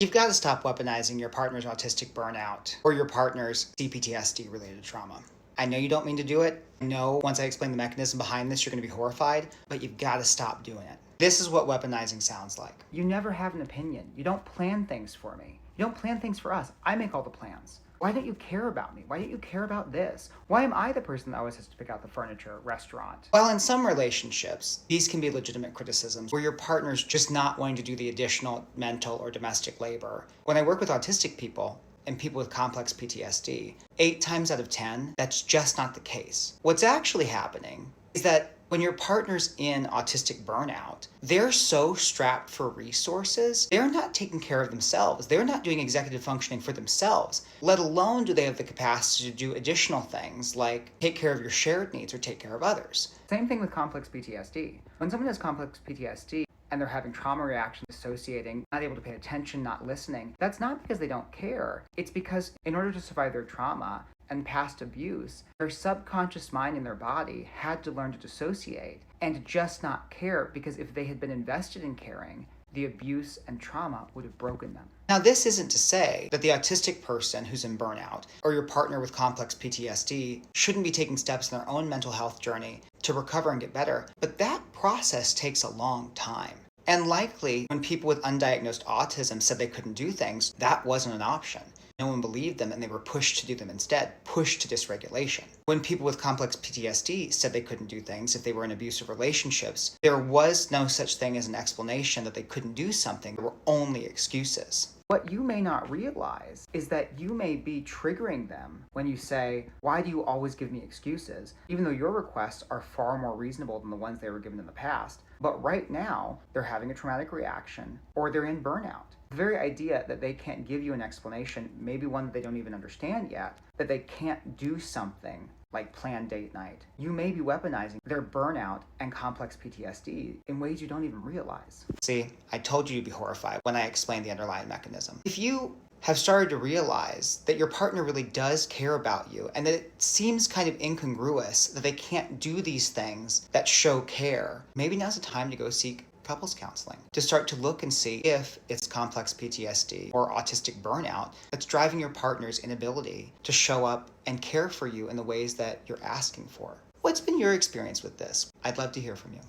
You've got to stop weaponizing your partner's autistic burnout or your partner's CPTSD related trauma. I know you don't mean to do it. I know once I explain the mechanism behind this, you're going to be horrified, but you've got to stop doing it. This is what weaponizing sounds like. You never have an opinion. You don't plan things for me. You don't plan things for us. I make all the plans. Why don't you care about me? Why don't you care about this? Why am I the person that always has to pick out the furniture at a restaurant? While in some relationships, these can be legitimate criticisms where your partner's just not wanting to do the additional mental or domestic labor. When I work with autistic people and people with complex PTSD, 8 times out of 10, that's just not the case. What's actually happening is that when your partner's in autistic burnout, they're so strapped for resources, they're not taking care of themselves. They're not doing executive functioning for themselves, let alone do they have the capacity to do additional things like take care of your shared needs or take care of others. Same thing with complex PTSD. When someone has complex PTSD, and they're having trauma reactions associating, not able to pay attention, not listening, that's not because they don't care. It's because in order to survive their trauma and past abuse, their subconscious mind and their body had to learn to dissociate and to just not care, because if they had been invested in caring, the abuse and trauma would have broken them. Now, this isn't to say that the autistic person who's in burnout or your partner with complex PTSD shouldn't be taking steps in their own mental health journey to recover and get better, but that process takes a long time. And likely, when people with undiagnosed autism said they couldn't do things, that wasn't an option. No one believed them and they were pushed to do them instead, pushed to dysregulation. When people with complex PTSD said they couldn't do things if they were in abusive relationships, there was no such thing as an explanation that they couldn't do something. There were only excuses. What you may not realize is that you may be triggering them when you say, "Why do you always give me excuses?" Even though your requests are far more reasonable than the ones they were given in the past. But right now, they're having a traumatic reaction or they're in burnout. The very idea that they can't give you an explanation, maybe one that they don't even understand yet, that they can't do something like plan date night. You may be weaponizing their burnout and complex PTSD in ways you don't even realize. See, I told you you'd be horrified when I explained the underlying mechanism. If you have started to realize that your partner really does care about you and that it seems kind of incongruous that they can't do these things that show care, maybe now's the time to go seek couples counseling, to start to look and see if it's complex PTSD or autistic burnout that's driving your partner's inability to show up and care for you in the ways that you're asking for. What's been your experience with this? I'd love to hear from you.